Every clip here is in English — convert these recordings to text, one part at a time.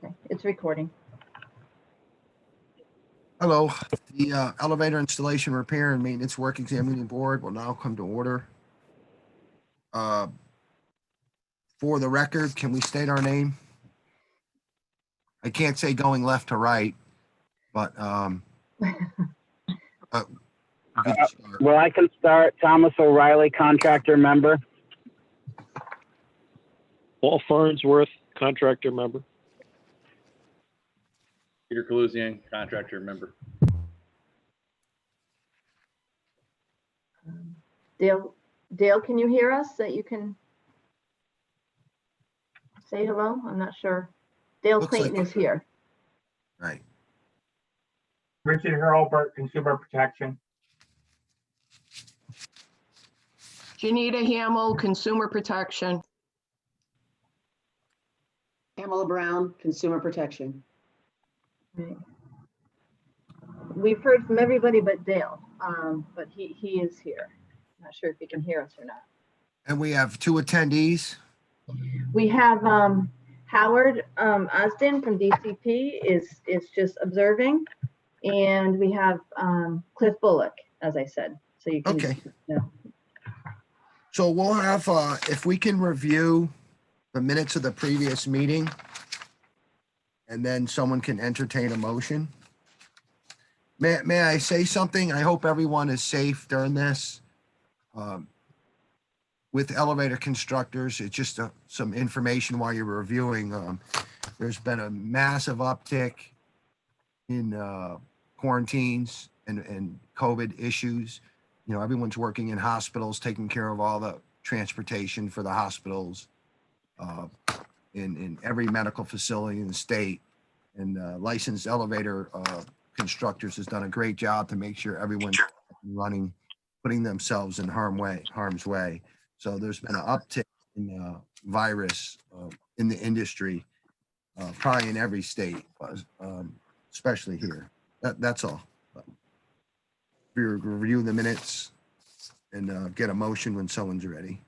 Okay, it's recording. Hello, the elevator installation repair and maintenance work examining board will now come to order. For the record, can we state our name? I can't say going left to right, but we could start. Well, I can start. Thomas O'Reilly, contractor member. Paul Farnsworth, contractor member. Peter Kaluzian, contractor member. Dale, can you hear us that you can say hello? I'm not sure. Dale Looks Clayton like- is here. Right. Richard Hurlbert, Consumer Protection. Janita Hamel, Consumer Protection. Pamela Brown, Consumer Protection. Right. We've heard from everybody but Dale, but he is here. Not sure if he can hear us or not. And we have two attendees. We have Howard Osden from DCP is just observing, and we have Cliff Bullock, as I said. So you can. Okay. Yeah. So we'll have, if we can review the minutes of the previous meeting, and then someone can entertain a motion. May I say something? I hope everyone is safe during this. With elevator constructors, it's just some information while you're reviewing. There's been a massive uptick in quarantines and COVID issues. You know, everyone's working in hospitals, taking care of all the transportation for the hospitals in every medical facility in the state. And licensed elevator constructors has done a great job to make sure everyone's running, putting themselves in harm's way. So there's been an uptick in virus in the industry, probably in every state, especially here. That's all. We review the minutes and get a motion when someone's ready.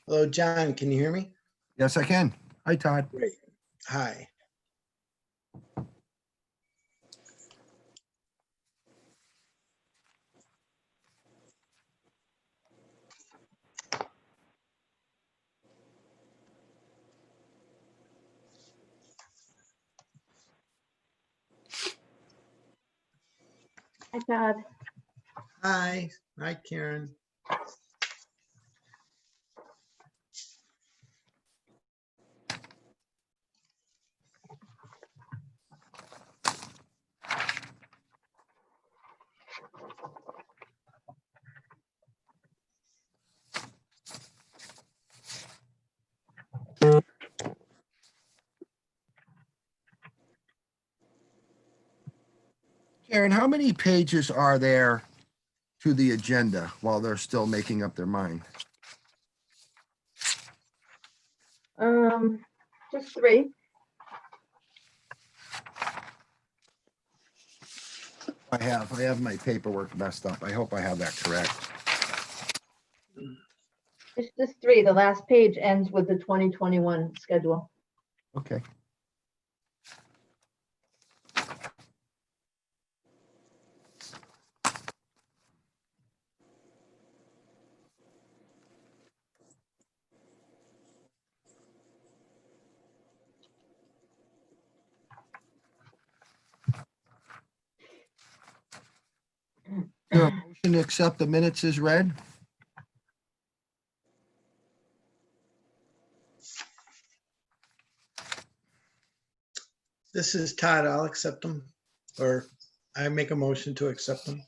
Hello, John. Can you hear me? Yes, I can. Hi, Todd. Great. Hi. Hi, Todd. Hi. Hi, Karen. Karen, how many pages are there to the agenda while they're still making up their mind? Just three. I have my paperwork messed up. I hope I have that correct. It's just three. The last page ends with the 2021 schedule. Okay. motion to accept the minutes is read? This is Todd. I'll accept them, or I make a motion to accept them.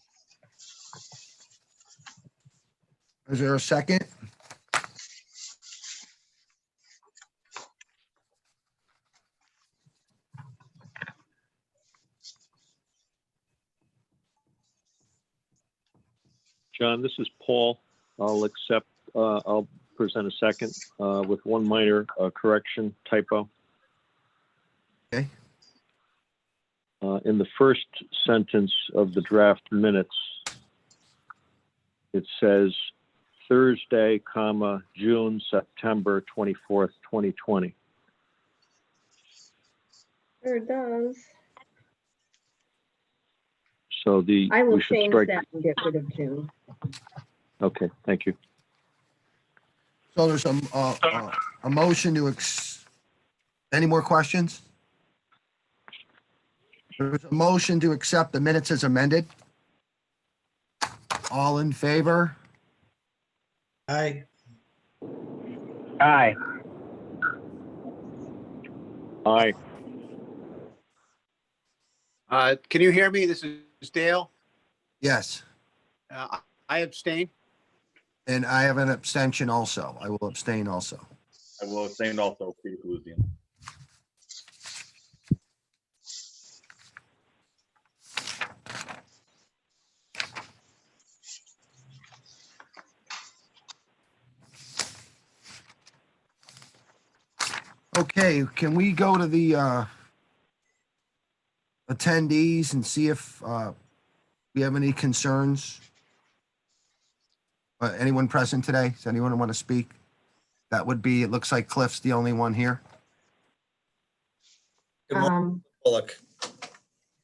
Is there a second? John, this is Paul. I'll present a second with one minor correction typo. Okay. In the first sentence of the draft minutes, it says Thursday, comma, June, September 24th, 2020. Sure does. So I will we should change strike. that and get rid of June. Okay, thank you. So there's a motion to any more questions? There's a motion to accept the minutes as amended. All in favor? Aye. Aye. Aye. Can you hear me? This is Dale. Yes. I abstain. And I have an abstention also. I will abstain also. I will abstain also, Peter Kalouzian. Okay, can we go to the attendees and see if we have any concerns? Anyone present today? Does anyone want to speak? That would be, it looks like Cliff's the only one here. Good morning, Um, Bullock.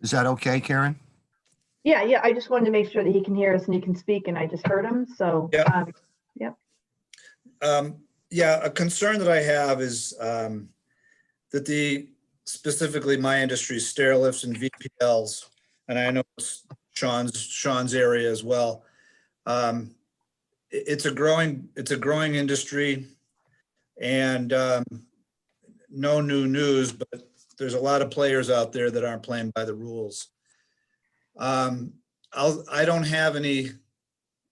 Is that okay, Karen? yeah, I just wanted to make sure that he can hear us and he can speak, and I just heard him, so. Yeah. Yep. Yeah, a concern that I have is that specifically my industry, stair lifts and VPLs, and I know it's Sean's area as well. It's a growing industry, and no new news, but there's a lot of players out there that aren't playing by the rules. I don't have any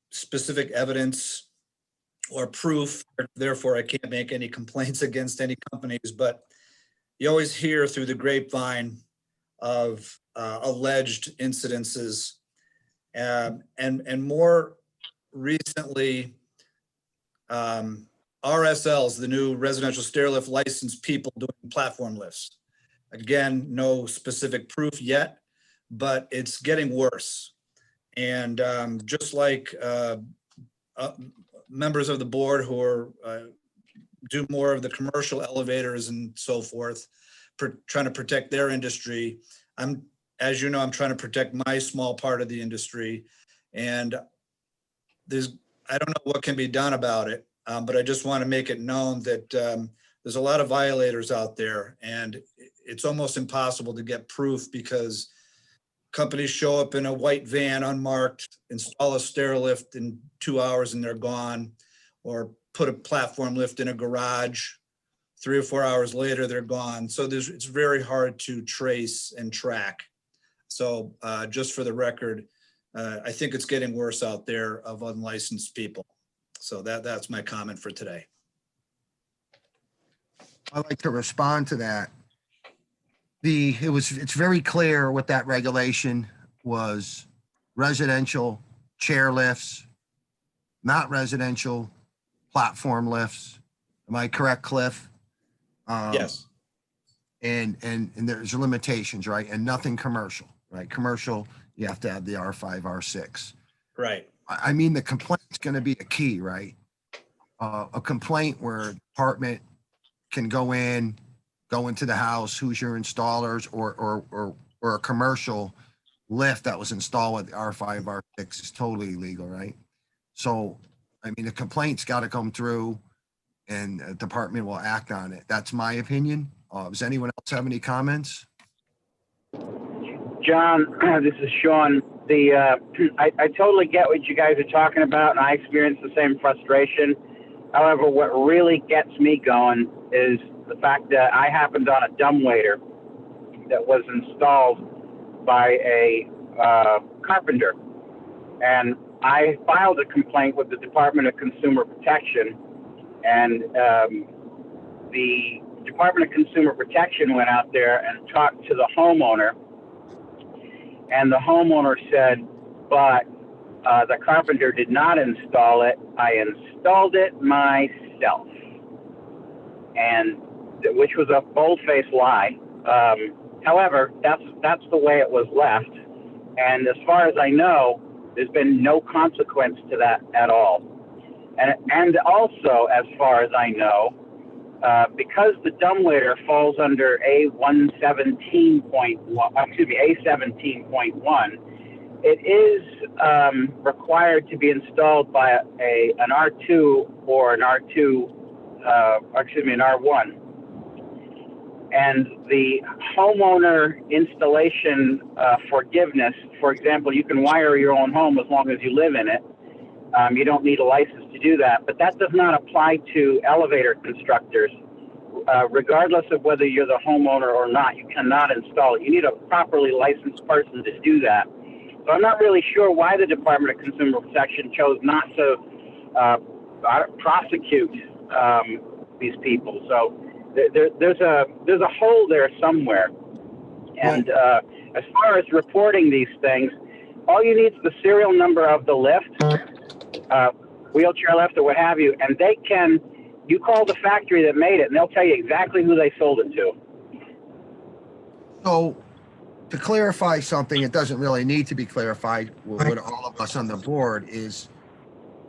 specific evidence or proof, therefore I can't make any complaints against any companies, but you always hear through the grapevine of alleged incidences, and more recently, RSLs, the new residential stair lift licensed people doing platform lifts. Again, no specific proof yet, but it's getting worse. And just like members of the board who are do more of the commercial elevators and so forth, trying to protect their industry. As you know, I'm trying to protect my small part of the industry, and I don't know what can be done about it, but I just want to make it known that there's a lot of violators out there, and it's almost impossible to get proof because companies show up in a white van unmarked, install a stair lift in 2 hours and they're gone, or put a platform lift in a garage. 3 or 4 hours later, they're gone. So it's very hard to trace and track. So just for the record, I think it's getting worse out there of unlicensed people. So that's my comment for today. I'd like to respond to that. It's very clear what that regulation was: residential chair lifts, not residential platform lifts. Am I correct, Cliff? Yes. And there's limitations, right? And nothing commercial, right? Commercial, you have to have the R5, R6. Right. I mean, the complaint's going to be a key, right? A complaint where a department can go into the house, who's your installers, or a commercial lift that was installed with the R5, R6 is totally illegal, right? So, I mean, the complaint's got to come through and the department will act on it. That's my opinion. Does anyone else have any comments? John, this is Sean. I totally get what you guys are talking about, and I experience the same frustration. However, what really gets me going is the fact that I happened on a dumbwaiter that was installed by a carpenter, and I filed a complaint with the Department of Consumer Protection, and the Department of Consumer Protection went out there and talked to the homeowner, and the homeowner said, but the carpenter did not install it. I installed it myself, and which was a bold-faced lie. However, that's the way it was left, and as far as I know, there's been no consequence to that at all. And also, as far as I know, because the dumbwaiter falls under A17.1, it is required to be installed by an R2 or an R2, an R1. And the homeowner installation forgiveness, for example, you can wire your own home as long as you live in it. You don't need a license to do that, but that does not apply to elevator constructors. Regardless of whether you're the homeowner or not, you cannot install it. You need a properly licensed person to do that. So I'm not really sure why the Department of Consumer Protection chose not to prosecute these people. So there's a hole there somewhere. And as far as reporting these things, all you need is the serial number of the lift, wheelchair lift or what have you, and you call the factory that made it and they'll tell you exactly who they sold it to. So to clarify something, it doesn't really need to be clarified with all of us on the board, is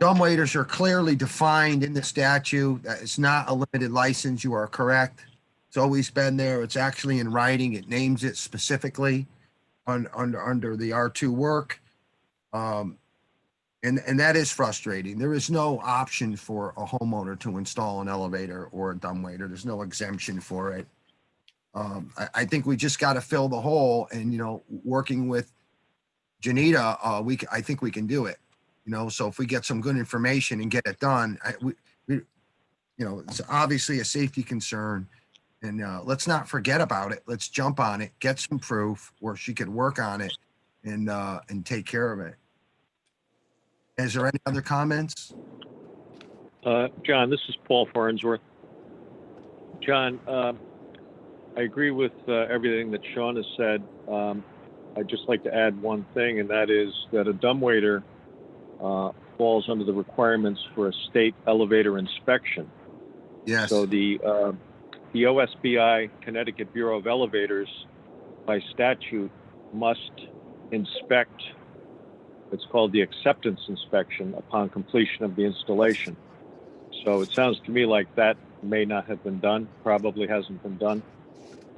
dumbwaiters are clearly defined in the statute. It's not a limited license. You are correct. It's always been there. It's actually in writing. It names it specifically under the R2 work. And that is frustrating. There is no option for a homeowner to install an elevator or a dumbwaiter. There's no exemption for it. I think we just got to fill the hole, and, working with Janita, I think we can do it, so if we get some good information and get it done, it's obviously a safety concern, and let's not forget about it. Let's jump on it, get some proof where she could work on it and take care of it. Is there any other comments? John, this is Paul Farnsworth. John, I agree with everything that Sean has said. I'd just like to add one thing, and that is that a dumbwaiter falls under the requirements for a state elevator inspection. Yes. So the OSBI, Connecticut Bureau of Elevators, by statute, must inspect. It's called the acceptance inspection upon completion of the installation. So it sounds to me like that may not have been done, probably hasn't been done.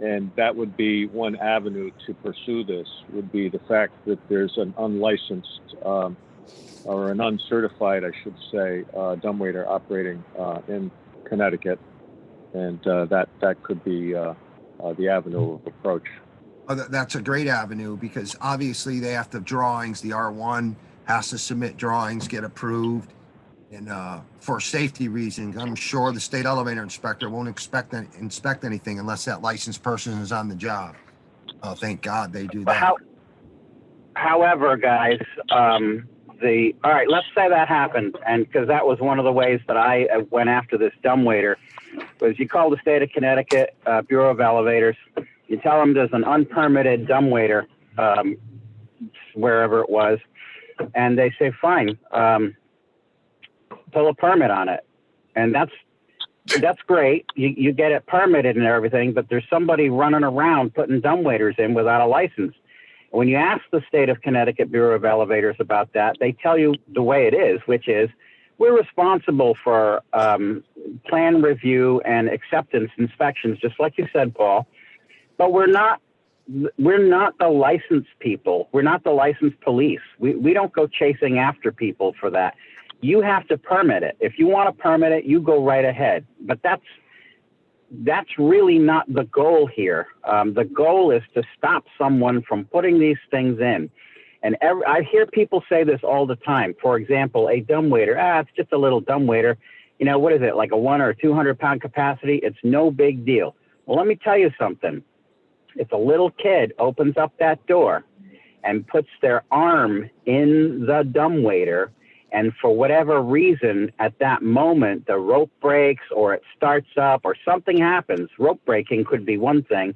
And that would be one avenue to pursue this, would be the fact that there's an unlicensed or an uncertified, I should say, dumbwaiter operating in Connecticut. And that could be the avenue of approach. That's a great avenue, because obviously they have to have drawings. The R1 has to submit drawings, get approved. And for safety reasons, I'm sure the state elevator inspector won't inspect anything unless that licensed person is on the job. Thank God they do that. However, guys, all right, let's say that happened, and because that was one of the ways that I went after this dumbwaiter, was you call the state of Connecticut Bureau of Elevators, you tell them there's an unpermitted dumbwaiter wherever it was, and they say, fine, pull a permit on it. And that's great. You get it permitted and everything, but there's somebody running around putting dumbwaiters in without a license. When you ask the state of Connecticut Bureau of Elevators about that, they tell you the way it is, which is we're responsible for plan review and acceptance inspections, just like you said, Paul, but we're not the licensed people. We're not the licensed police. We don't go chasing after people for that. You have to permit it. If you want to permit it, you go right ahead. But that's really not the goal here. The goal is to stop someone from putting these things in. And I hear people say this all the time. For example, a dumbwaiter, it's just a little dumbwaiter. You know, what is it, like a 100 or 200 pound capacity? It's no big deal. Well, let me tell you something. If a little kid opens up that door and puts their arm in the dumbwaiter, and for whatever reason, at that moment, the rope breaks or it starts up or something happens, rope breaking could be one thing,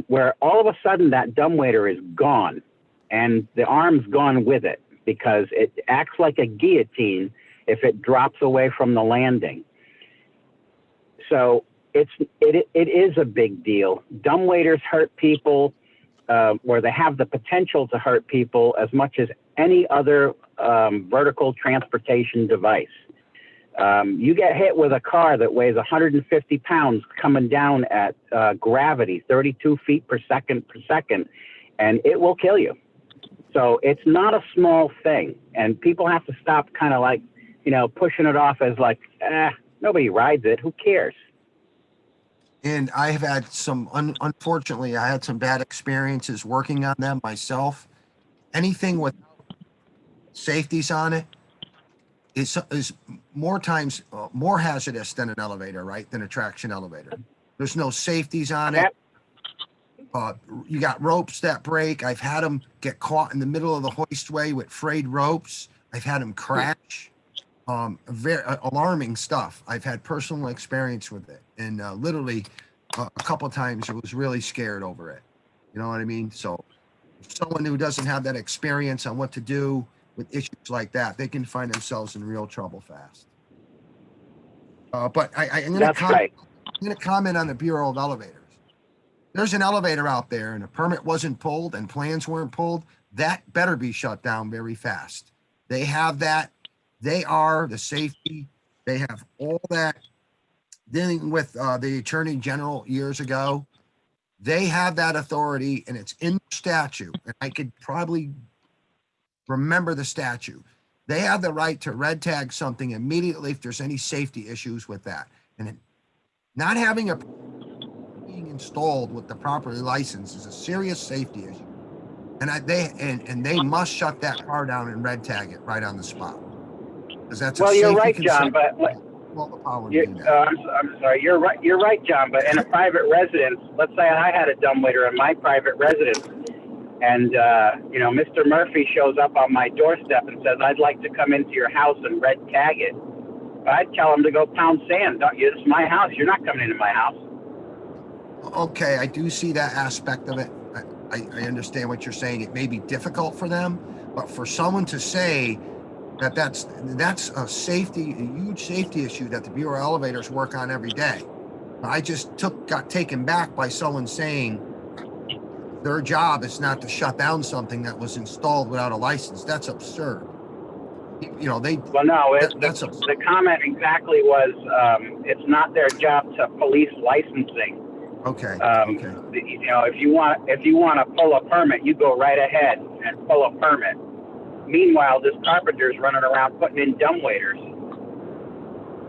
where all of a sudden that dumbwaiter is gone and the arm's gone with it because it acts like a guillotine if it drops away from the landing. So it is a big deal. Dumbwaiters hurt people, where they have the potential to hurt people as much as any other vertical transportation device. You get hit with a car that weighs 150 pounds coming down at gravity, 32 feet per second, and it will kill you. So it's not a small thing, and people have to stop kind of like, you know, pushing it off as like, nobody rides it, who cares? And I have had some, unfortunately, I had some bad experiences working on them myself. Anything with safeties on it is more times more hazardous than an elevator, right? Than a traction elevator. There's no safeties on it. You got ropes that break. I've had them get caught in the middle of the hoistway with frayed ropes. I've had them crash. Very alarming stuff. I've had personal experience with it, and literally a couple times I was really scared over it. You know what I mean? So someone who doesn't have that experience on what to do with issues like that, they can find themselves in real trouble fast. But I'm going to comment on the Bureau of Elevators. There's an elevator out there and a permit wasn't pulled and plans weren't pulled. That better be shut down very fast. They have that. They are the safety. They have all that dealing with the Attorney General years ago. They have that authority and it's in the statute. And I could probably remember the statute. They have the right to red tag something immediately if there's any safety issues with that. And not having a being installed with the proper license is a serious safety issue. And they must shut that car down and red tag it right on the spot. Because that's well, you're right, John, but I'm sorry, you're right, John, but in a private residence, let's say I had a dumbwaiter in my private residence, and you know, Mr. Murphy shows up on my doorstep and says, I'd like to come into your house and red tag it. I'd tell him to go pound sand. It's my house. You're not coming into my house. Okay, I do see that aspect of it. I understand what you're saying. It may be difficult for them, but for someone to say that that's a huge safety issue that the Bureau of Elevators work on every day. I just got taken back by someone saying their job is not to shut down something that was installed without a license. That's absurd. You know, the comment exactly was, it's not their job to police licensing. Okay. You know, if you want to pull a permit, you go right ahead and pull a permit. Meanwhile, this carpenter's running around putting in dumbwaiters.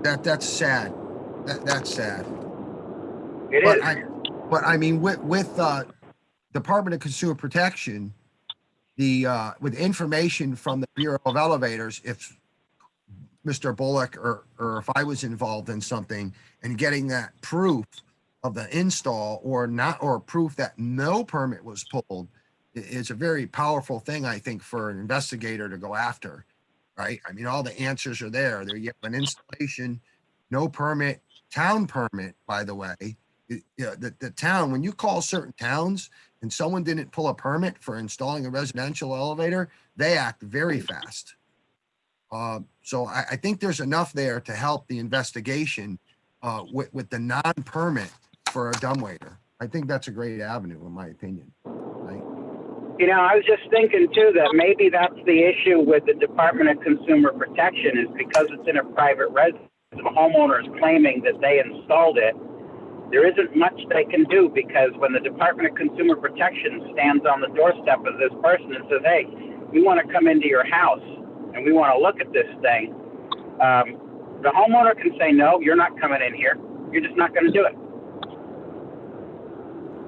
That's sad. That's sad. It is. But I mean, with Department of Consumer Protection, with information from the Bureau of Elevators, if Mr. Bullock or if I was involved in something and getting that proof of the install or proof that no permit was pulled, is a very powerful thing, I think, for an investigator to go after, right? I mean, all the answers are there. There you have an installation, no permit, town permit, by the way. The town, when you call certain towns and someone didn't pull a permit for installing a residential elevator, they act very fast. So I think there's enough there to help the investigation with the non-permit for a dumbwaiter. I think that's a great avenue, in my opinion. Right? You know, I was just thinking too that maybe that's the issue with the Department of Consumer Protection, is because it's in a private residence, the homeowner is claiming that they installed it. There isn't much they can do, because when the Department of Consumer Protection stands on the doorstep of this person and says, hey, we want to come into your house and we want to look at this thing, the homeowner can say, no, you're not coming in here. You're just not going to do it.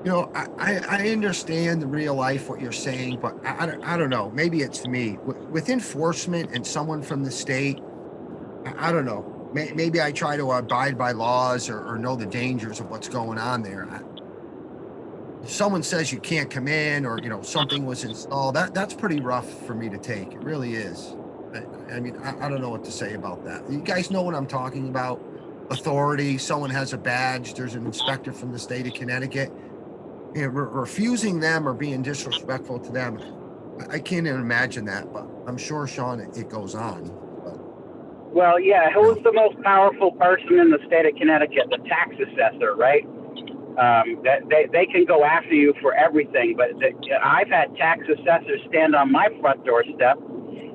You know, I understand the real life, what you're saying, but I don't know. Maybe it's me. With enforcement and someone from the state, I don't know. Maybe I try to abide by laws or know the dangers of what's going on there. If someone says you can't come in or, something was installed, that's pretty rough for me to take. It really is. I mean, I don't know what to say about that. You guys know what I'm talking about? Authority, someone has a badge, there's an inspector from the state of Connecticut. Refusing them or being disrespectful to them, I can't even imagine that, but I'm sure, Sean, it goes on. But, Well, yeah, who's the most powerful person in the state of Connecticut? The tax assessor, right? They can go after you for everything, but I've had tax assessors stand on my front doorstep,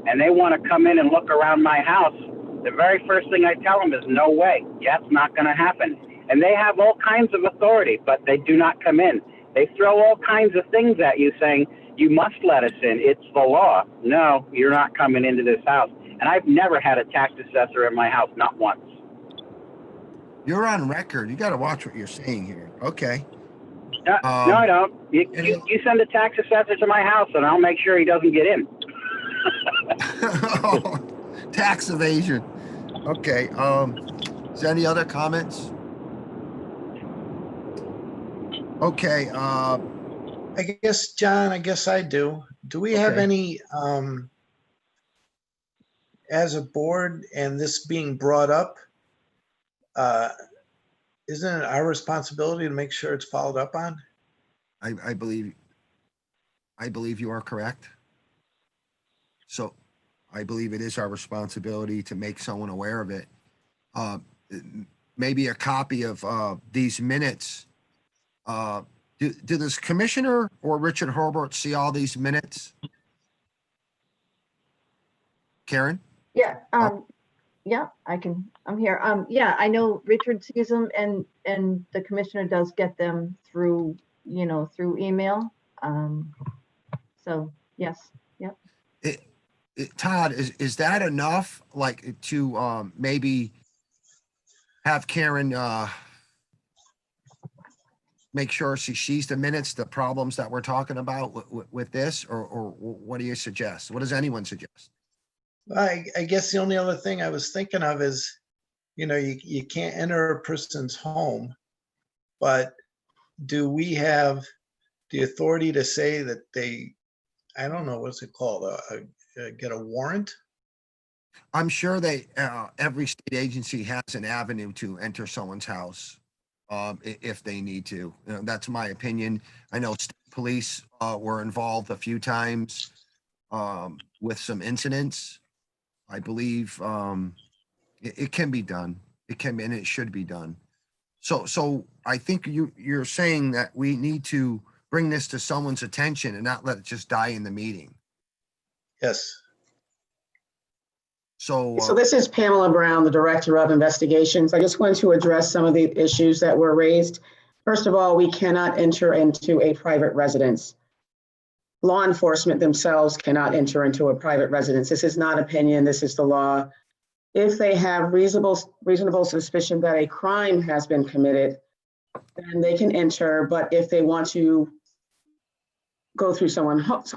and they want to come in and look around my house. The very first thing I tell them is, no way, that's not going to happen. And they have all kinds of authority, but they do not come in. They throw all kinds of things at you saying, you must let us in. It's the law. No, you're not coming into this house. And I've never had a tax assessor in my house, not once. you're on record. You got to watch what you're saying here. Okay. No, I don't. You send a tax assessor to my house, and I'll make sure he doesn't get in. Tax evasion. Okay. Is there any other comments? Okay. I guess, John, I guess I do. Do we have Okay. any, as a board and this being brought up, isn't it our responsibility to make sure it's followed up on? I believe you are correct. So I believe it is our responsibility to make someone aware of it. Maybe a copy of these minutes. Do this commissioner or Richard Herbert see all these minutes? Karen? Yeah, yeah, I'm here. Yeah, I know Richard sees them and the commissioner does get them through, through email. So yes, yep. Todd, is that enough? Like to maybe have Karen make sure she sees the minutes, the problems that we're talking about with this, or what do you suggest? What does anyone suggest? I guess the only other thing I was thinking of is, you can't enter a person's home, but do we have the authority to say that they, I don't know, what's it called, get a warrant? I'm sure every state agency has an avenue to enter someone's house if they need to. That's my opinion. I know state police were involved a few times with some incidents. I believe it can be done. It can be, and it should be done. So I think you're saying that we need to bring this to someone's attention and not let it just die in the meeting. Yes. So this is Pamela Brown, the Director of Investigations. I just wanted to address some of the issues that were raised. First of all, we cannot enter into a private residence. Law enforcement themselves cannot enter into a private residence. This is not opinion, this is the law. If they have reasonable suspicion that a crime has been committed, then they can enter, but if they want to go through someone's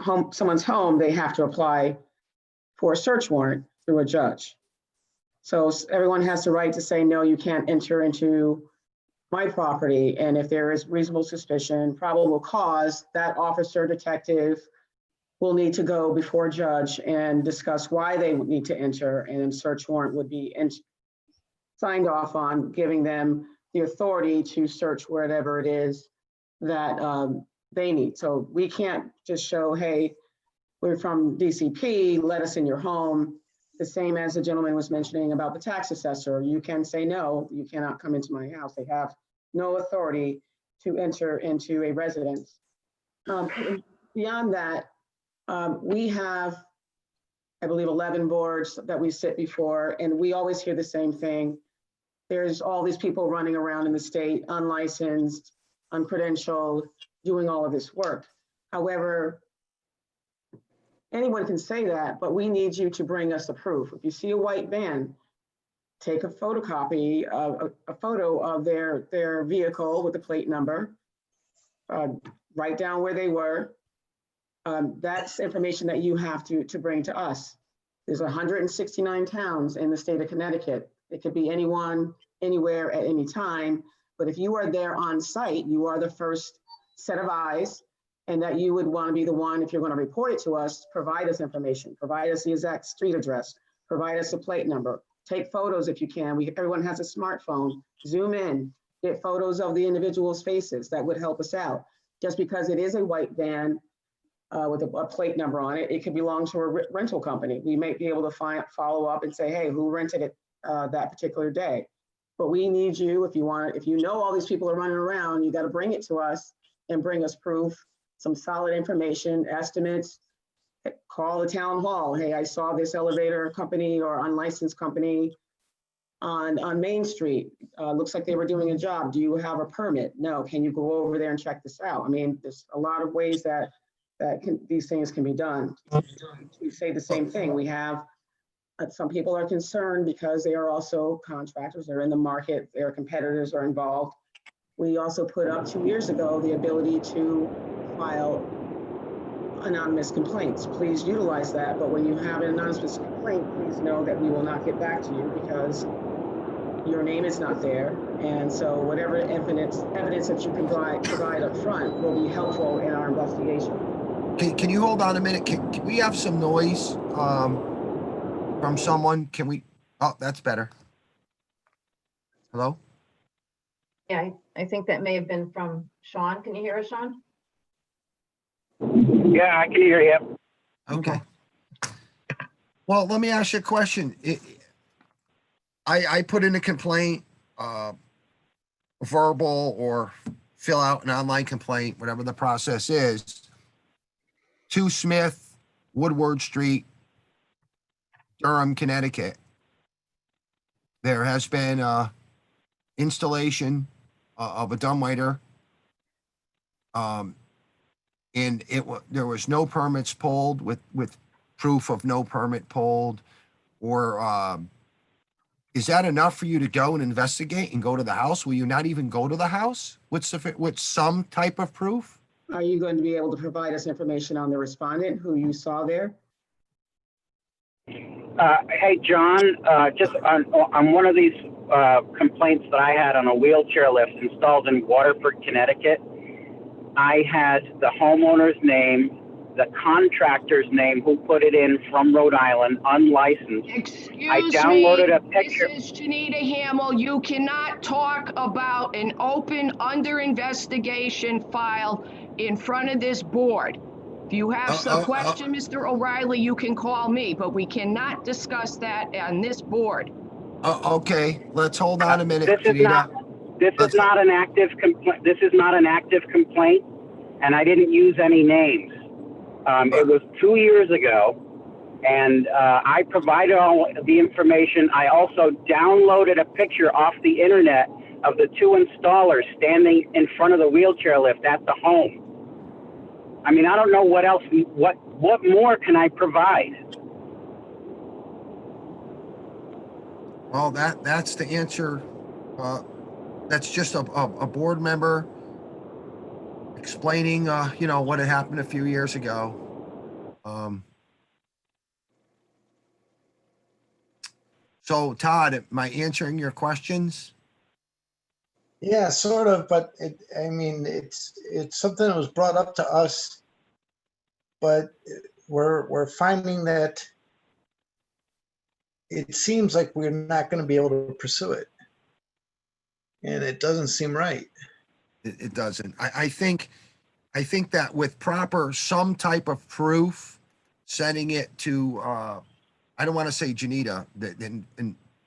home, they have to apply for a search warrant through a judge. So everyone has the right to say, no, you can't enter into my property. And if there is reasonable suspicion, probable cause, that officer, detective will need to go before a judge and discuss why they need to enter, and a search warrant would be signed off on, giving them the authority to search whatever it is that they need. So we can't just show, hey, we're from DCP, let us in your home. The same as the gentleman was mentioning about the tax assessor. You can say, no, you cannot come into my house. They have no authority to enter into a residence. Beyond that, we have, I believe, 11 boards that we sit before, and we always hear the same thing. There's all these people running around in the state, unlicensed, uncredentialed, doing all of this work. However, anyone can say that, but we need you to bring us the proof. If you see a white van, take a photocopy of a photo of their vehicle with the plate number, write down where they were. That's information that you have to bring to us. There's 169 towns in the state of Connecticut. It could be anyone, anywhere, at any time. But if you are there on site, you are the first set of eyes, and that you would want to be the one, if you're going to report it to us, provide us information, provide us the exact street address, provide us a plate number, take photos if you can. Everyone has a smartphone, zoom in, get photos of the individuals' faces. That would help us out. Just because it is a white van with a plate number on it, it could belong to a rental company. We might be able to follow up and say, hey, who rented it that particular day? But we need you, if you know all these people are running around, you got to bring it to us and bring us proof, some solid information, estimates. Call the town hall. Hey, I saw this elevator company or unlicensed company on Main Street. Looks like they were doing a job. Do you have a permit? No. Can you go over there and check this out? I mean, there's a lot of ways that these things can be done. We say the same thing. We have some people are concerned because they are also contractors. They're in the market. Their competitors are involved. We also put up 2 years ago the ability to file anonymous complaints. Please utilize that. But when you have an anonymous complaint, please know that we will not get back to you because your name is not there. And so whatever evidence that you can provide up front will be helpful in our investigation. Can you hold on a minute? Can we have some noise from someone? Can we? Oh, that's better. Hello? Yeah, I think that may have been from Sean. Can you hear us, Sean? Yeah, I can hear you. Okay. Well, let me ask you a question. I put in a complaint, verbal or fill out an online complaint, whatever the process is, to Smith, Woodward Street, Durham, Connecticut. There has been installation of a dumbwaiter, and there was no permits pulled with proof of no permit pulled, or is that enough for you to go and investigate and go to the house? Will you not even go to the house with some type of proof? Are you going to be able to provide us information on the respondent who you saw there? Hey, John, just on one of these complaints that I had on a wheelchair lift installed in Waterford, Connecticut, I had the homeowner's name, the contractor's name who put it in from Rhode Island, unlicensed. I downloaded a picture. This is Janita Hamel. You cannot talk about an open under investigation file in front of this board. If you have some question, Mr. O'Reilly, you can call me, but we cannot discuss that on this board. Okay, let's hold on a minute. This is not an active complaint. This is not an active complaint, and I didn't use any names. It was 2 years ago, and I provided all the information. I also downloaded a picture off the internet of the two installers standing in front of the wheelchair lift at the home. I mean, I don't know what else, what more can I provide? Well, that's the answer. That's just a board member explaining, what had happened a few years ago. So Todd, am I answering your questions? Yeah, sort of, but it's something that was brought up to us, but we're finding that it seems like we're not going to be able to pursue it, and it doesn't seem right. It doesn't. I think that with some type of proof, sending it to I don't want to say Janita, then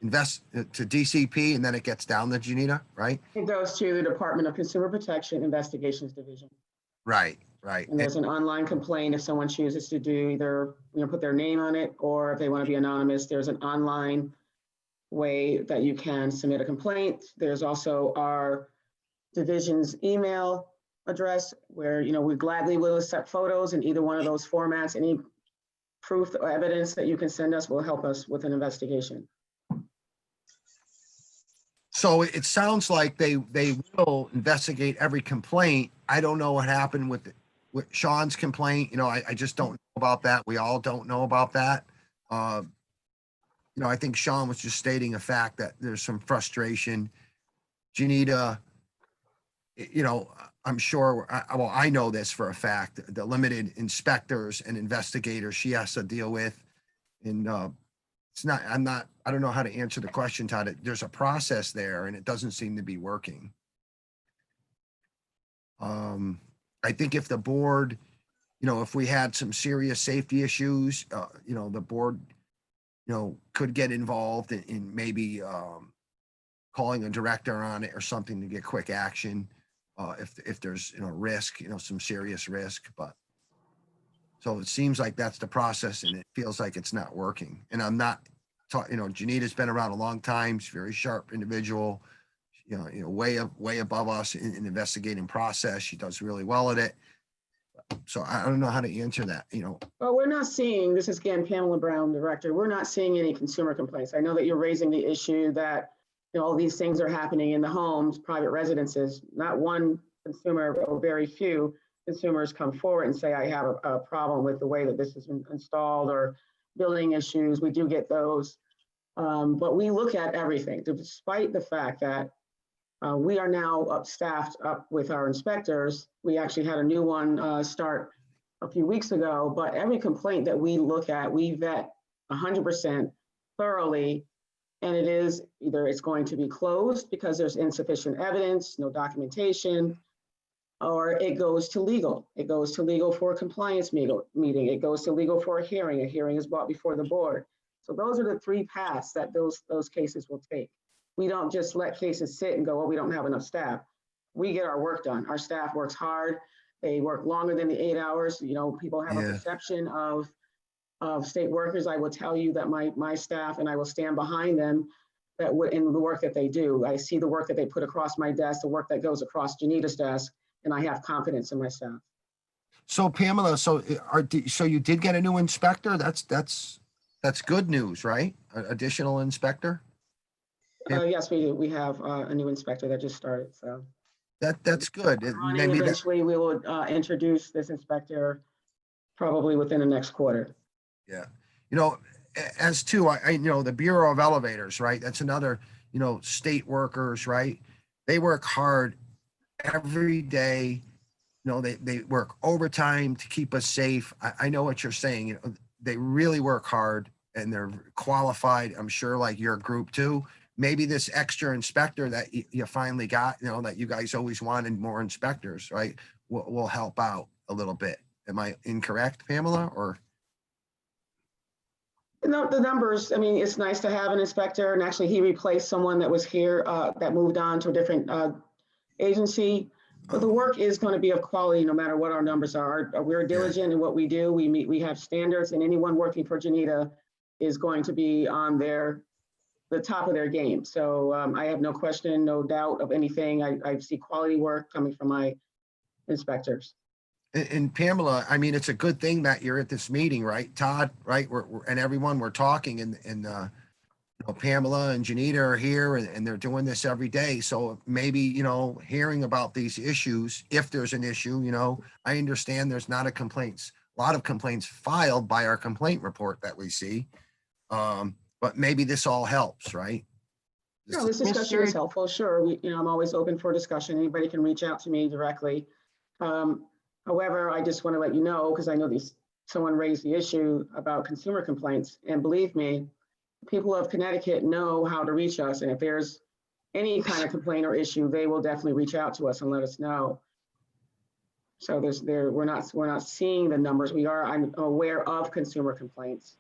invest to DCP, and then it gets down to Janita, right? It goes to the Department of Consumer Protection Investigations Division. Right. And there's an online complaint if someone chooses to do either, put their name on it, or if they want to be anonymous, there's an online way that you can submit a complaint. There's also our division's email address where, we gladly will accept photos in either one of those formats. Any proof or evidence that you can send us will help us with an investigation. So it sounds like they will investigate every complaint. I don't know what happened with Sean's complaint. You know, I just don't know about that. We all don't know about that. You know, I think Sean was just stating a fact that there's some frustration. Janita, you know, I'm sure, well, I know this for a fact, the limited inspectors and investigators she has to deal with. And it's not, I don't know how to answer the question, Todd. There's a process there and it doesn't seem to be working. I think if the board, you know, if we had some serious safety issues, you know, the board, you know, could get involved in maybe calling a director on it or something to get quick action. If there's, you know, risk, you know, some serious risk, but so it seems like that's the process and it feels like it's not working. And I'm not you know, Janita's been around a long time. She's a very sharp individual, you know, way above us in investigating process. She does really well at it. So I don't know how to answer that, you know. Well, we're not seeing, this is again, Pamela Brown, Director, we're not seeing any consumer complaints. I know that you're raising the issue that, you know, all these things are happening in the homes, private residences. Not one consumer or very few consumers come forward and say, I have a problem with the way that this is installed or building issues. We do get those. But we look at everything, despite the fact that we are now staffed up with our inspectors. We actually had a new one start a few weeks ago, but every complaint that we look at, we vet 100% thoroughly. And it is either it's going to be closed because there's insufficient evidence, no documentation, or it goes to legal. It goes to legal for a compliance meeting. It goes to legal for a hearing. A hearing is brought before the board. So those are the three paths that those cases will take. We don't just let cases sit and go, well, we don't have enough staff. We get our work done. Our staff works hard. They work longer than the 8 hours. You know, people have a perception of state workers. I will tell you that my staff, and I will stand behind them, that in the work that they do. I see the work that they put across my desk, the work that goes across Janita's desk, and I have confidence in my staff. So Pamela, so you did get a new inspector? That's good news, right? Additional inspector? Yes, we do. We have a new inspector that just started. So that's good. Maybe eventually we will introduce this inspector probably within the next quarter. Yeah. You know, as to, I know the Bureau of Elevators, right? That's another, you know, state workers, right? They work hard every day. You know, they work overtime to keep us safe. I know what you're saying. You know, they really work hard and they're qualified. I'm sure like your group too. Maybe this extra inspector that you finally got, you know, that you guys always wanted more inspectors, right? Will help out a little bit. Am I incorrect, Pamela, or? No, the numbers, I mean, it's nice to have an inspector, and actually he replaced someone that was here that moved on to a different agency. But the work is going to be of quality no matter what our numbers are. We're diligent in what we do. We have standards, and anyone working for Janita is going to be on the top of their game. So I have no question, no doubt of anything. I see quality work coming from my inspectors. And Pamela, I mean, it's a good thing that you're at this meeting, right? Todd, right? And everyone, we're talking and you know, Pamela and Janita are here and they're doing this every day. So maybe, you know, hearing about these issues, if there's an issue, you know, I understand there's not a lot of complaints filed by our complaint report that we see. But maybe this all helps, right? No, this discussion is helpful. Sure. You know, I'm always open for discussion. Anybody can reach out to me directly. However, I just want to let you know, because I know someone raised the issue about consumer complaints, and believe me, people of Connecticut know how to reach us. And if there's any kind of complaint or issue, they will definitely reach out to us and let us know. So we're not seeing the numbers. I'm aware of consumer complaints.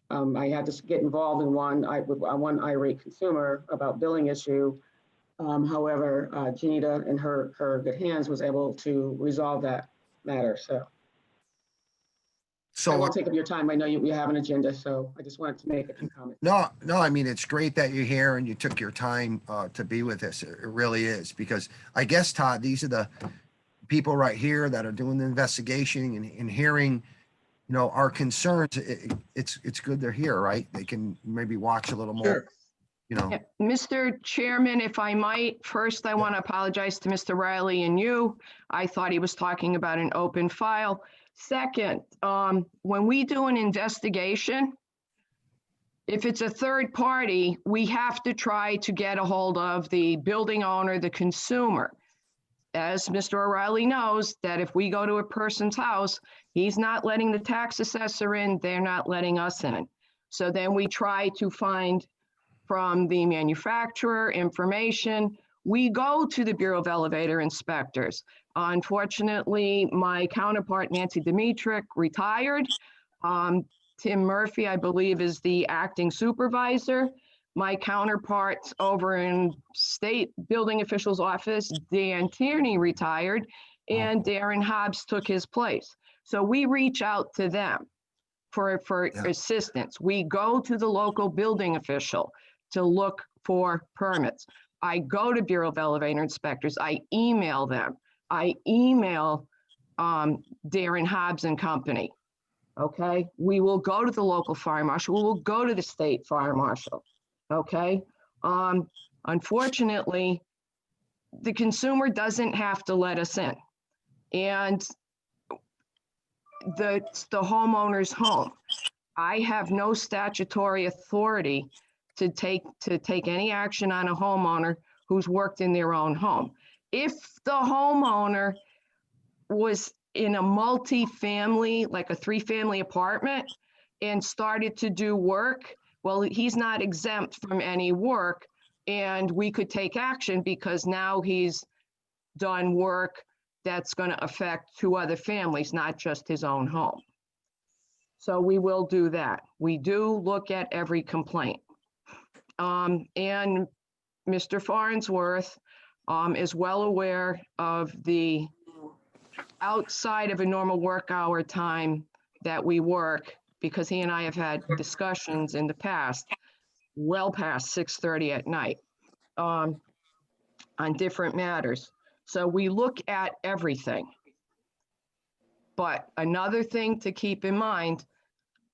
I had to get involved in one irate consumer about billing issue. However, Janita, in her good hands, was able to resolve that matter. So I won't take up your time. I know you have an agenda, so I just wanted to make a few comments. No, I mean, it's great that you're here and you took your time to be with us. It really is, because I guess, Todd, these are the people right here that are doing the investigation and hearing, you know, our concerns. It's good they're here, right? They can maybe watch a little more. Sure. you know, Mr. Chairman, if I might, first I want to apologize to Mr. Riley and you. I thought he was talking about an open file. Second, when we do an investigation, if it's a third party, we have to try to get a hold of the building owner, the consumer. As Mr. O'Reilly knows, that if we go to a person's house, he's not letting the tax assessor in, they're not letting us in. So then we try to find from the manufacturer information. We go to the Bureau of Elevator Inspectors. Unfortunately, my counterpart, Nancy Dimitrick, retired. Tim Murphy, I believe, is the acting supervisor. My counterparts over in State Building Officials Office, Dan Tierney, retired, and Darren Hobbs took his place. So we reach out to them for assistance. We go to the local building official to look for permits. I go to Bureau of Elevator Inspectors. I email them. I email Darren Hobbs and company. Okay, we will go to the local fire marshal. We will go to the state fire marshal. Okay, unfortunately, the consumer doesn't have to let us in, and the homeowner's home. I have no statutory authority to take any action on a homeowner who's worked in their own home. If the homeowner was in a multi-family, like a 3-family apartment, and started to do work, well, he's not exempt from any work, and we could take action because now he's done work that's going to affect 2 other families, not just his own home. So we will do that. We do look at every complaint. And Mr. Farnsworth is well aware of the outside of a normal work hour time that we work, because he and I have had discussions in the past, well past 6:30 at night, on different matters. So we look at everything. But another thing to keep in mind,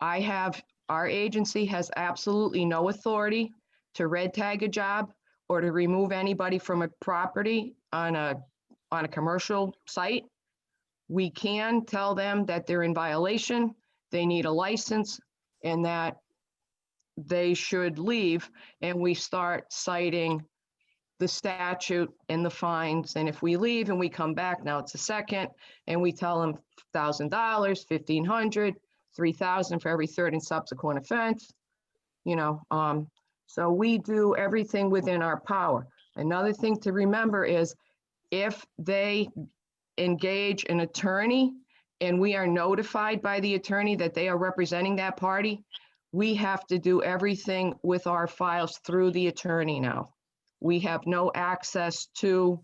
our agency has absolutely no authority to red tag a job or to remove anybody from a property on a commercial site. We can tell them that they're in violation, they need a license, and that they should leave, and we start citing the statute and the fines. And if we leave and we come back, now it's a second, and we tell them $1,000, $1,500, $3,000 for every third and subsequent offense, so we do everything within our power. Another thing to remember is if they engage an attorney and we are notified by the attorney that they are representing that party, we have to do everything with our files through the attorney now. We have no access to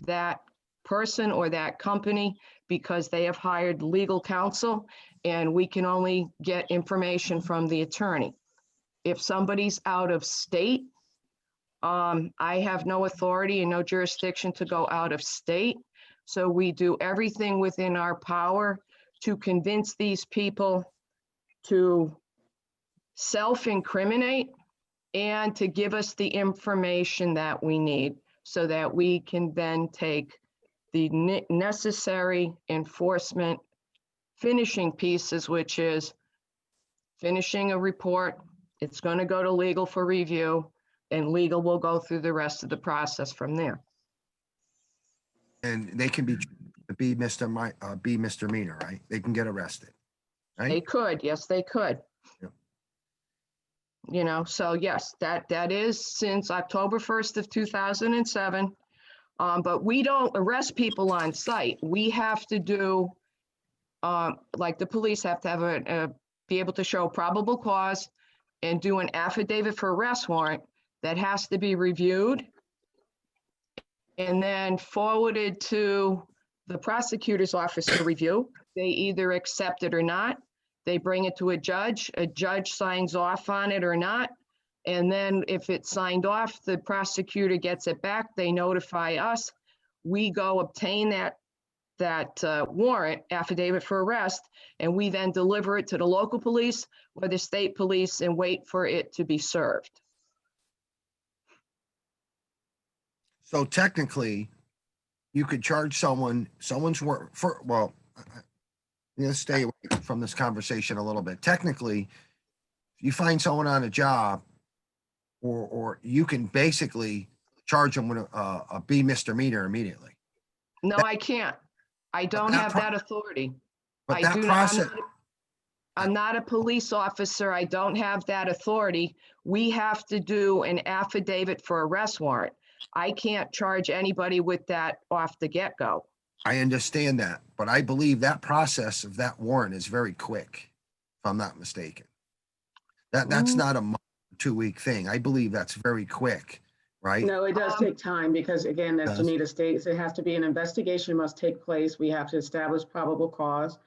that person or that company because they have hired legal counsel, and we can only get information from the attorney. If somebody's out of state, I have no authority and no jurisdiction to go out of state. So we do everything within our power to convince these people to self-incriminate and to give us the information that we need so that we can then take the necessary enforcement finishing pieces, which is finishing a report. It's going to go to legal for review, and legal will go through the rest of the process from there. and they can be misdemeanor, right? They can get arrested, They right? could, yes, they could. Yeah. So yes, that is since October 1st of 2007. But we don't arrest people on site. We have to do, like the police have to have be able to show probable cause and do an affidavit for arrest warrant that has to be reviewed and then forwarded to the prosecutor's office for review. They either accept it or not. They bring it to a judge signs off on it or not. And then if it's signed off, the prosecutor gets it back, they notify us. We go obtain that warrant, affidavit for arrest, and we then deliver it to the local police or the state police and wait for it to be served. So technically, you could charge someone's work for, well, let's stay away from this conversation a little bit. Technically, you find someone on a job, or you can basically charge them with a B misdemeanor immediately. No, I can't. I don't that have pro- that authority. But I that do not, process, I'm not a police officer. I don't have that authority. We have to do an affidavit for arrest warrant. I can't charge anybody with that off the get-go. I understand that, but I believe that process of that warrant is very quick, if I'm not mistaken. That's not a month, 2-week thing. I believe that's very quick, right? No, it does take time because again, as Does. Janita states, it has to be an investigation must take place. We have to establish probable cause.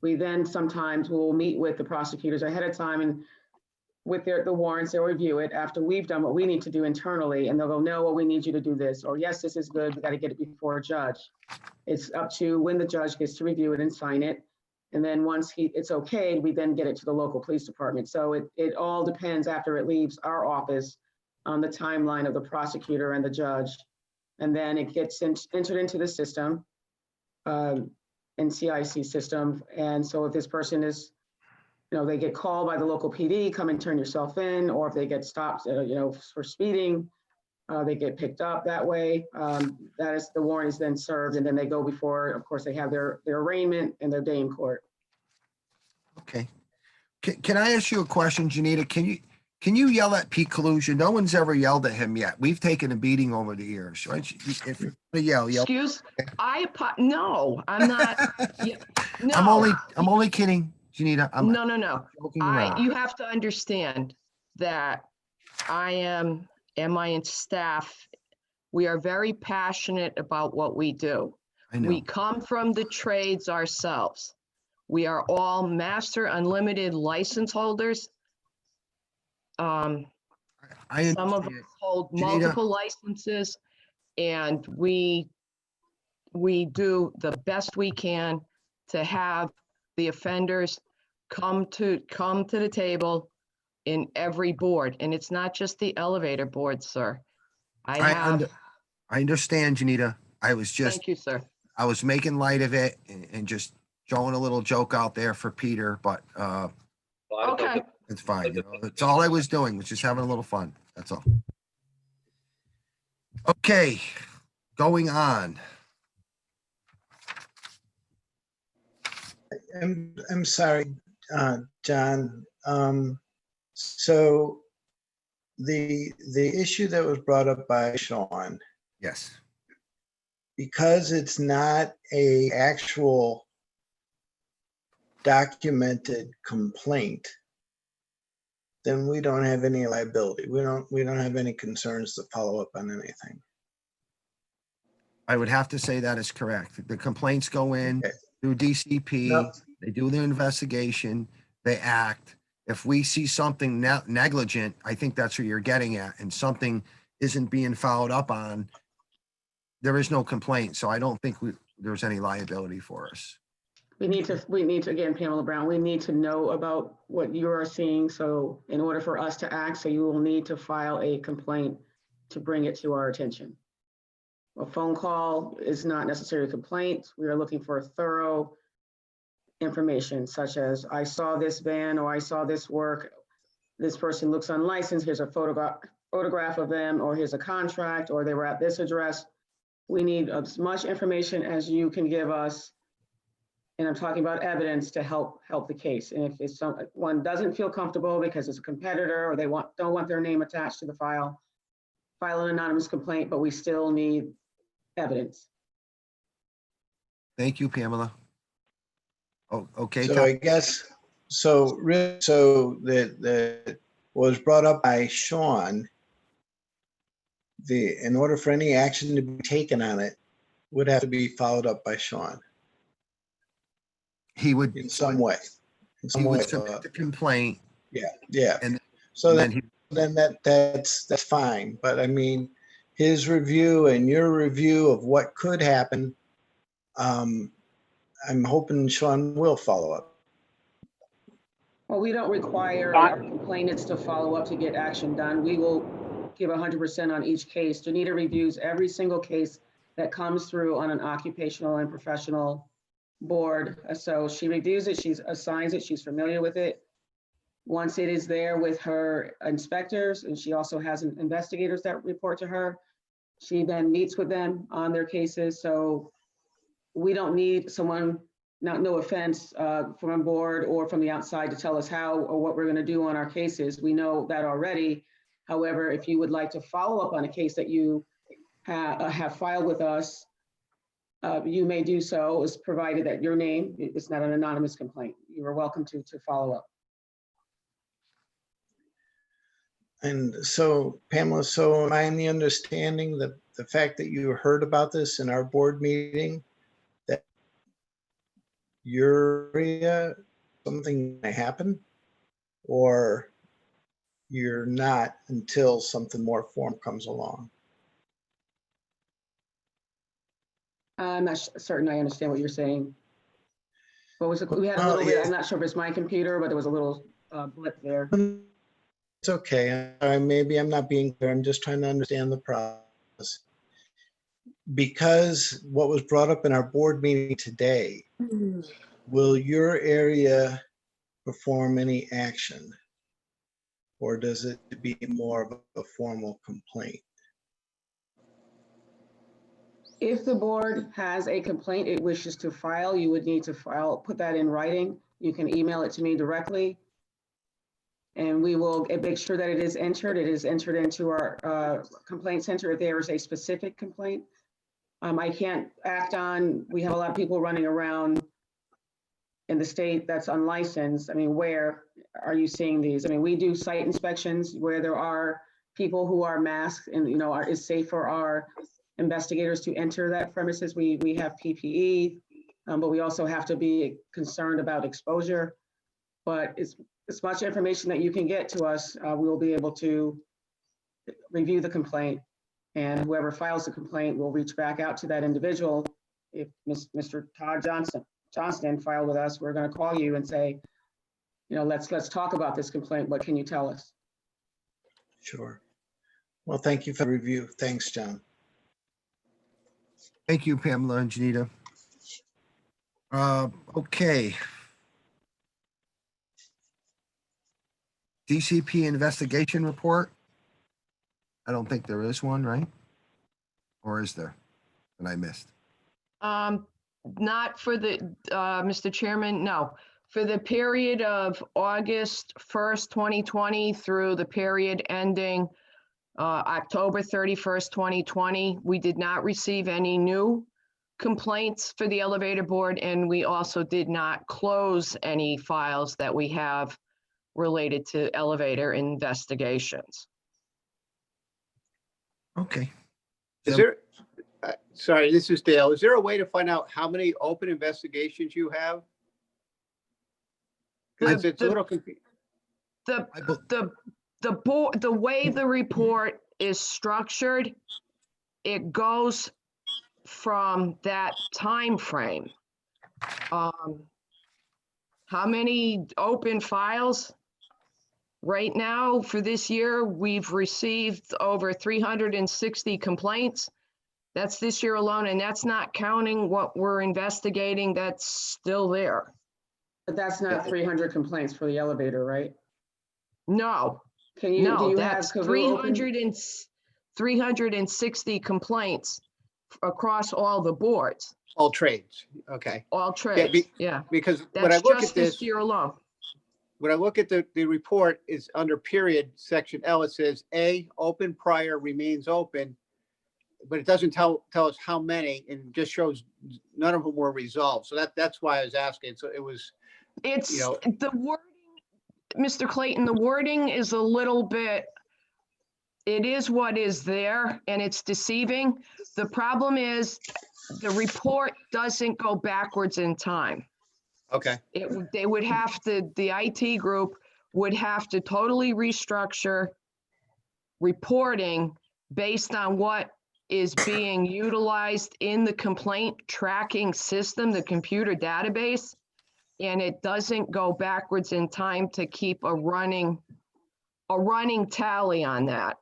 We then sometimes will meet with the prosecutors ahead of time and with the warrants, they'll review it after we've done what we need to do internally, and they'll go, no, well, we need you to do this, or yes, this is good, we got to get it before a judge. It's up to when the judge gets to review it and sign it. And then once it's okay, we then get it to the local police department. So it all depends after it leaves our office on the timeline of the prosecutor and the judge. And then it gets entered into the system, NCIC system. And so if this person is, they get called by the local PD, come and turn yourself in, or if they get stopped, for speeding, they get picked up that way. That is, the warrant is then served, and then they go before, of course, they have their arraignment and their day in court. Okay. Can I ask you a question, Janita? Can you yell at Pete Kalusia? No one's ever yelled at him yet. We've taken a beating over the years, right? If you're gonna yell. Excuse, no, I'm not. Yeah, no. I'm only kidding, Janita. No. Joking around. You have to understand that I am, and my staff, we are very passionate about what we do. I know. We come from the trades ourselves. We are all master unlimited license holders. I Some of us understand. hold Janita. multiple licenses, and we do the best we can to have the offenders come to the table in every board. And it's not just the elevator board, sir. I understand, Janita. Thank you, sir. I was making light of it and just throwing a little joke out there for Peter, but Okay. it's fine. That's all I was doing, was just having a little fun. That's all. Okay, going on. I'm sorry, John. So the issue that was brought up by Sean, Yes. because it's not a actual documented complaint, then we don't have any liability. We don't have any concerns to follow up on anything. I would have to say that is correct. The complaints go in Okay. through DCP. No. They do their investigation, they act. If we see something negligent, I think that's what you're getting at, and something isn't being followed up on, there is no complaint. So I don't think there's any liability for us. We need to, again, Pamela Brown, we need to know about what you are seeing. So in order for us to act, so you will need to file a complaint to bring it to our attention. A phone call is not necessarily a complaint. We are looking for thorough information such as, I saw this van, or I saw this work. This person looks unlicensed. Here's a photograph of them, or here's a contract, or they were at this address. We need as much information as you can give us. And I'm talking about evidence to help the case. And if someone doesn't feel comfortable because it's a competitor, or they don't want their name attached to the file an anonymous complaint, but we still need evidence. Thank you, Pamela. Oh, okay. So Tom. I guess, that was brought up by Sean, in order for any action to be taken on it, would have to be followed up by Sean He would, in some way. he would submit the complaint. Yeah. And So then then that's fine. But I mean, his review and your review of what could happen, I'm hoping Sean will follow up. Well, we don't require our complainants to follow up to get action done. We will give 100% on each case. Janita reviews every single case that comes through on an occupational and professional board. So she reviews it, she assigns it, she's familiar with it. Once it is there with her inspectors, and she also has investigators that report to her, she then meets with them on their cases. So we don't need someone, no offense, from a board or from the outside to tell us how or what we're going to do on our cases. We know that already. However, if you would like to follow up on a case that you have filed with us, you may do so, as provided that your name, it's not an anonymous complaint. You are welcome to follow up. And so Pamela, so am I in the understanding that the fact that you heard about this in our board meeting, that your area, something may happen, or you're not until something more formal comes along? I'm not certain I understand what you're saying. What was it? We had a little bit, I'm not sure if it's my computer, but there was a little blip there. It's okay. Maybe I'm not being clear. I'm just trying to understand the process. Because what was brought up in our board meeting today, will your area perform any action? Or does it be more of a formal complaint? If the board has a complaint it wishes to file, you would need to put that in writing. You can email it to me directly. And we will make sure that it is entered. It is entered into our complaint center if there is a specific complaint. I can't act on, we have a lot of people running around in the state that's unlicensed. I mean, where are you seeing these? I mean, we do site inspections where there are people who are masked and, you know, is safe for our investigators to enter that premises. We have PPE, but we also have to be concerned about exposure. But it's as much information that you can get to us, we will be able to review the complaint, and whoever files the complaint will reach back out to that individual. If Mr. Todd Johnston filed with us, we're going to call you and say, you know, let's talk about this complaint. What can you tell us? Sure. Well, thank you for the review. Thanks, John. Thank you, Pamela and Janita. Okay. DCP investigation report. I don't think there is one, right? Or is there? And I missed. Not for the, Mr. Chairman, no. For the period of August 1st, 2020 through the period ending October 31st, 2020, we did not receive any new complaints for the elevator board, and we also did not close any files that we have related to elevator investigations. Okay. Is there, sorry, this is Dale. Is there a way to find out how many open investigations you have? Because it's a little confusing. The way the report is structured, it goes from that time frame. How many open files? Right now, for this year, we've received over 360 complaints. That's this year alone, and that's not counting what we're investigating that's still there. But that's not 300 complaints for the elevator, right? No. Can you, do No, you that's have Kavoo open? 360 complaints across all the boards, All trades, okay. all trades, yeah. Because when I That's look just at this, this year alone. when I look at the report, is under period, section L, it says A, open prior remains open, but it doesn't tell us how many, and it just shows none of them were resolved. So that's why I was asking. So it was, It's, you know, the wording, Mr. Clayton, the wording is a little bit, it is what is there, and it's deceiving. The problem is the report doesn't go backwards in time. okay, They would have to, the IT group would have to totally restructure reporting based on what is being utilized in the complaint tracking system, the computer database. And it doesn't go backwards in time to keep a running tally on that.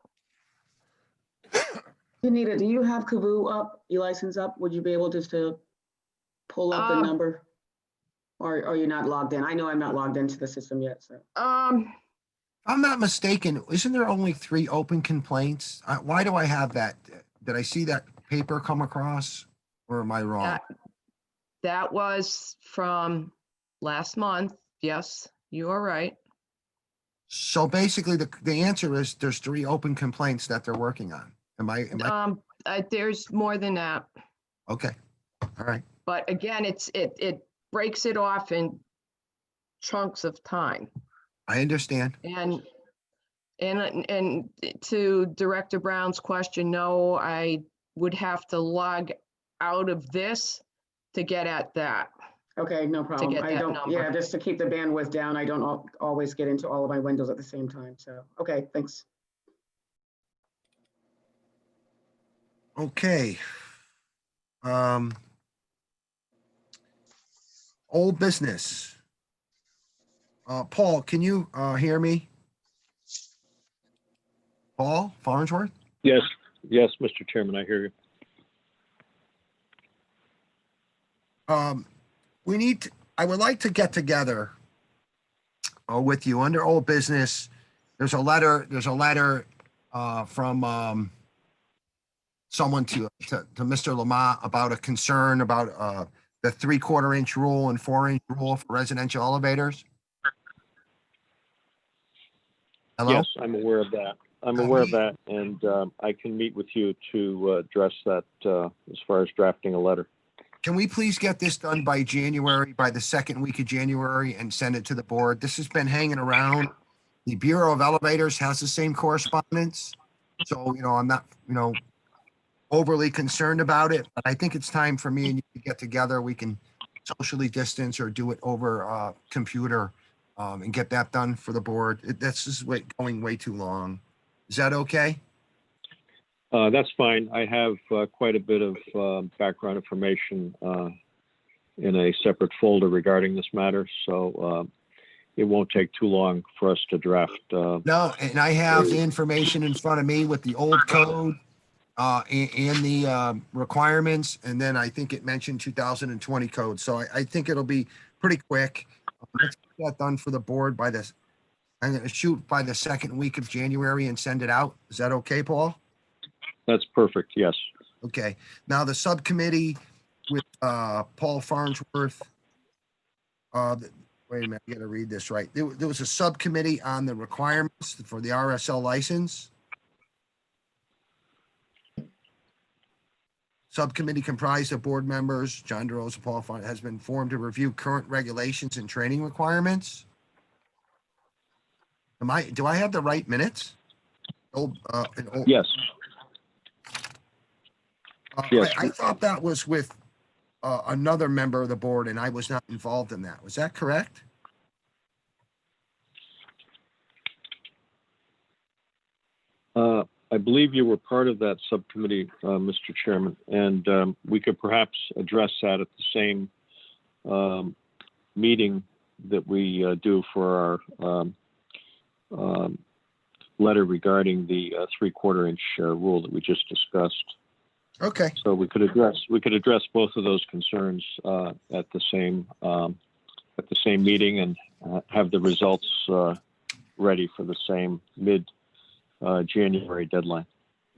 Anita, do you have Kavoo up, e-license up? Would you be able just to pull up the number? Or are you not logged in? I know I'm not logged into the system yet, so. If I'm not mistaken, isn't there only 3 open complaints? Why do I have that? Did I see that paper come across, or am I wrong? That was from last month. Yes, you are right. So basically, the answer is there's 3 open complaints that they're working on. Am I, There's more than that. okay, all right. But again, it breaks it off in chunks of time. I understand. And to Director Brown's question, no, I would have to log out of this to get at that. Okay, no problem. get I that don't, number. yeah, just to keep the bandwidth down, I don't always get into all of my windows at the same time, so, okay, thanks. Okay. Old business. Paul, can you hear me? Paul Farnsworth? Yes, Mr. Chairman, I hear you. We need to, I would like to get together with you under old business. There's a letter from someone to Mr. Lamont about a concern about the 3/4 inch rule and 4-inch rule for residential elevators. Hello? Yes, I'm aware of that. I'm aware of that, and I can meet with you to address that as far as drafting a letter. Can we please get this done by January, by the second week of January, and send it to the board? This has been hanging around. The Bureau of Elevators has the same correspondence. So, I'm not, overly concerned about it, but I think it's time for me and you to get together. We can socially distance or do it over computer and get that done for the board. This is going way too long. Is that okay? That's fine. I have quite a bit of background information in a separate folder regarding this matter, so it won't take too long for us to draft. No, and I have the information in front of me with the old code and the requirements, and then I think it mentioned 2020 code. So I think it'll be pretty quick. Let's get that done for the board by this. I'm going to shoot by the second week of January and send it out. Is that okay, Paul? That's perfect, yes. Okay. Now the subcommittee with Paul Farnsworth. Wait a minute, I got to read this right. There was a subcommittee on the requirements for the RSL license. Subcommittee comprised of board members, John DeRosa, Paul Farnsworth, has been formed to review current regulations and training requirements. Do I have the right minutes? Yes. Yes. I thought that was with another member of the board and I was not involved in that. Was that correct? I believe you were part of that subcommittee, Mr. Chairman, and we could perhaps address that at the same meeting that we do for our letter regarding the 3/4 inch rule that we just discussed. Okay. So we could address both of those concerns at the same meeting and have the results ready for the same mid-January deadline.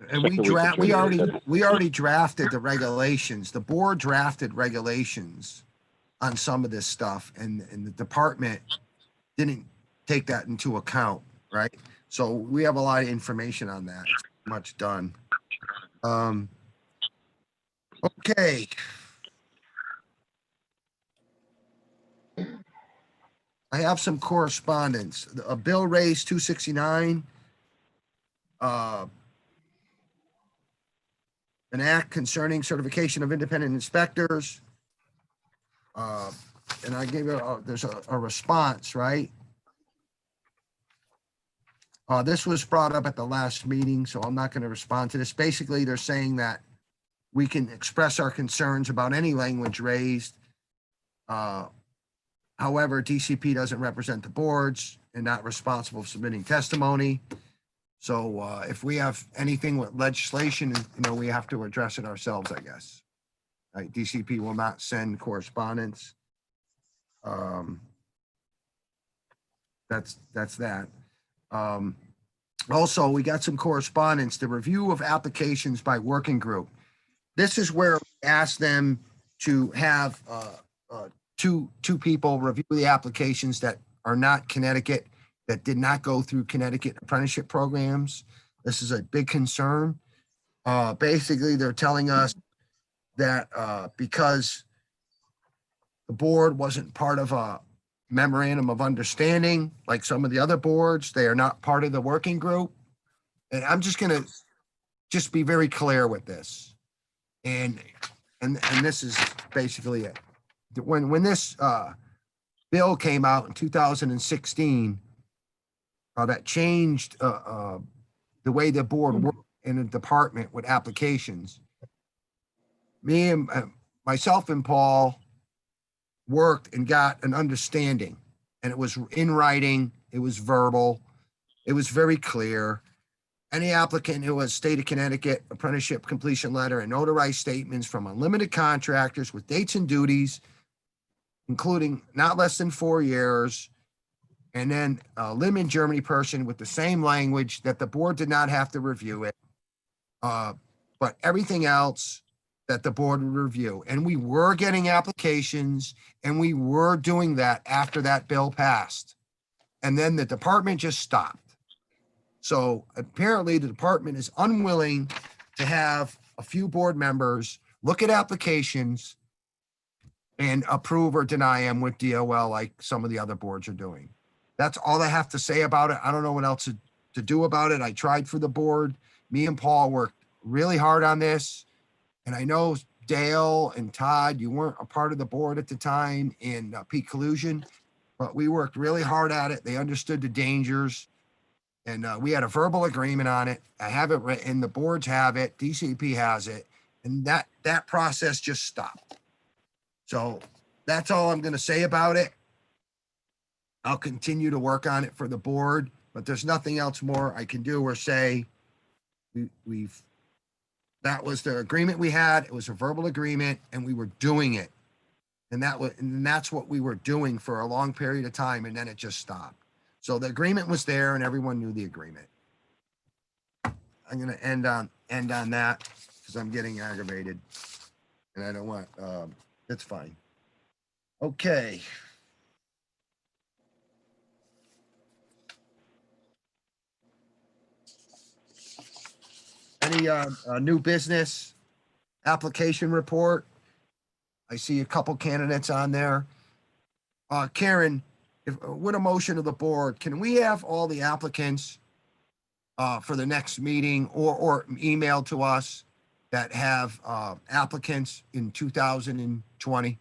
And we already drafted the regulations. The board drafted regulations on some of this stuff, and the department didn't take that into account, right? So we have a lot of information on that. It's much done. Okay. I have some correspondence. A bill raised 269. An act concerning certification of independent inspectors. And I gave it, there's a response, right? This was brought up at the last meeting, so I'm not going to respond to this. Basically, they're saying that we can express our concerns about any language raised. However, DCP doesn't represent the boards and not responsible for submitting testimony. So if we have anything with legislation, we have to address it ourselves, I guess. Right, DCP will not send correspondence. That's that. Also, we got some correspondence, the review of applications by working group. This is where we ask them to have two people review the applications that are not Connecticut, that did not go through Connecticut apprenticeship programs. This is a big concern. Basically, they're telling us that because the board wasn't part of a memorandum of understanding, like some of the other boards, they are not part of the working group. And I'm just gonna be very clear with this. And this is basically it. When this bill came out in 2016, that changed the way the board worked in a department with applications. Me and myself and Paul worked and got an understanding, and it was in writing, it was verbal, it was very clear. Any applicant who has state of Connecticut apprenticeship completion letter and notarized statements from unlimited contractors with dates and duties, including not less than 4 years, and then a Lim in Germany person with the same language, that the board did not have to review it. But everything else that the board would review. And we were getting applications, and we were doing that after that bill passed. And then the department just stopped. So apparently the department is unwilling to have a few board members look at applications and approve or deny them with DOL like some of the other boards are doing. That's all I have to say about it. I don't know what else to do about it. I tried for the board. Me and Paul worked really hard on this. And I know Dale and Todd, you weren't a part of the board at the time in peak collusion, but we worked really hard at it. They understood the dangers. And we had a verbal agreement on it. I have it written, the boards have it, DCP has it, and that process just stopped. So that's all I'm going to say about it. I'll continue to work on it for the board, but there's nothing else more I can do or say. That was the agreement we had. It was a verbal agreement, and we were doing it. And that's what we were doing for a long period of time, and then it just stopped. So the agreement was there, and everyone knew the agreement. I'm gonna end on that because I'm getting aggravated, and I don't want. It's fine. Okay. Any new business application report? I see a couple candidates on there. Karen, with a motion of the board, can we have all the applicants for the next meeting or email to us that have applicants in 2020?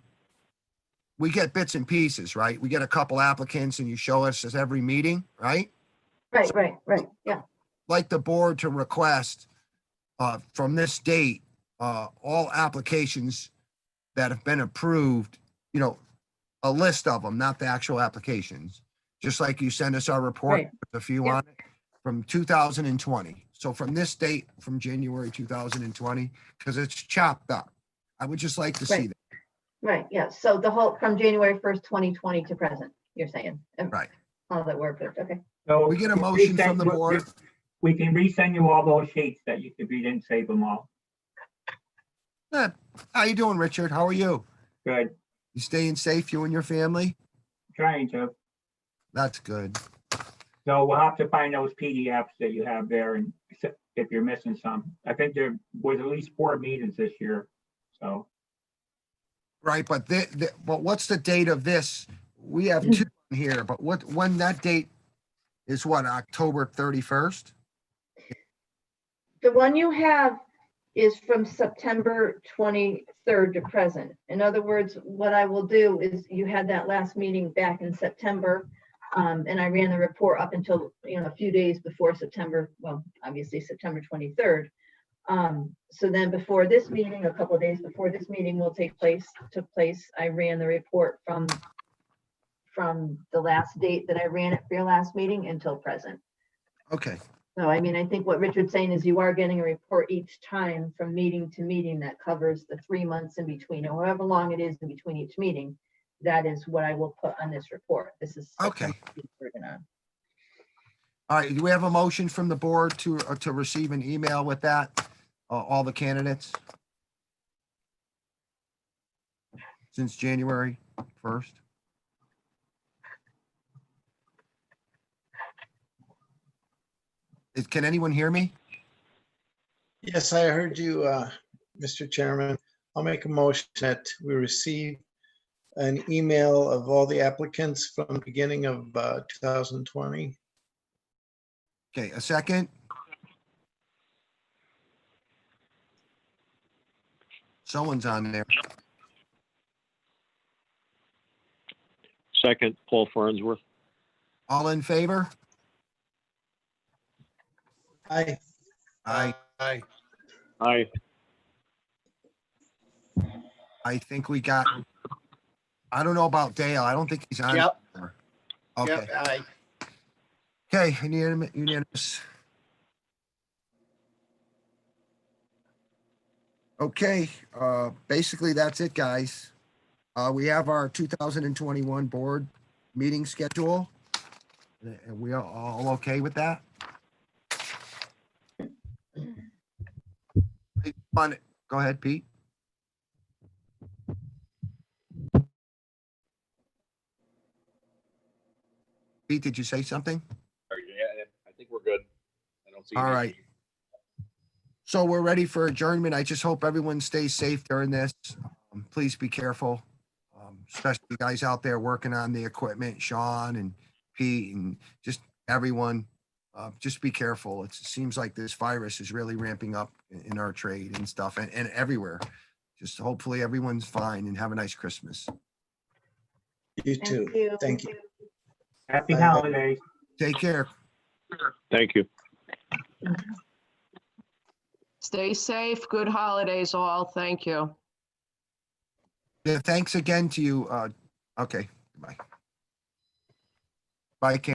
We get bits and pieces, right? We get a couple applicants and you show us as every meeting, right? Right. Yeah. Like the board to request from this date, all applications that have been approved, a list of them, not the actual applications. Just like you send us our report, Right. with a few on it, from 2020. So from this date, from January 2020, because it's chopped up. I would just like to see Right. that. Right, yeah. So the whole, from January 1st, 2020 to present, you're saying? Right. All that word, okay. So We get a motion from the board. We can resend you all those sheets that if you didn't save them all. How you doing, Richard? How are you? Good, You staying safe, you and your family? trying to. That's good. So we'll have to find those PDFs that you have there, and if you're missing some. I think there was at least 4 meetings this year, so. Right, but but what's the date of this? We have 2 here, but when that date is what, October 31st? The one you have is from September 23rd to present. In other words, what I will do is, you had that last meeting back in September, and I ran the report up until, a few days before September, well, obviously September 23rd. So then before this meeting, a couple of days before this meeting took place, I ran the report from the last date that I ran it for your last meeting until present. Okay, No, I mean, I think what Richard's saying is you are getting a report each time from meeting to meeting that covers the 3 months in between, or however long it is in between each meeting. That is what I will put on this report. This is. Okay. September we're gonna- All right, do we have a motion from the board to receive an email with that, all the candidates? Since January 1st? Can anyone hear me? Yes, I heard you, Mr. Chairman. I'll make a motion that we receive an email of all the applicants from the beginning of 2020. Okay, a second? Someone's on there. Second, Paul Farnsworth. All in favor? Aye. Aye. Aye. Aye. I think we got, I don't know about Dale. I don't think he's on. Yep. Okay, Yep, aye. okay, unanimous. Okay, basically that's it, guys. We have our 2021 board meeting schedule. And we are all okay with that? Go ahead, Pete. Pete, did you say something? Yeah, I think we're good. I don't see. All any right. issue. So we're ready for adjournment. I just hope everyone stays safe during this. Please be careful, especially you guys out there working on the equipment, Sean and Pete and just everyone. Just be careful. It seems like this virus is really ramping up in our trade and stuff and everywhere. Just hopefully everyone's fine and have a nice Christmas. You too. Thank you. Happy Bye. holidays. Take care. Thank you. Stay safe. Good holidays all. Thank you. Yeah, thanks again to you. Okay, bye. Bye, Cam.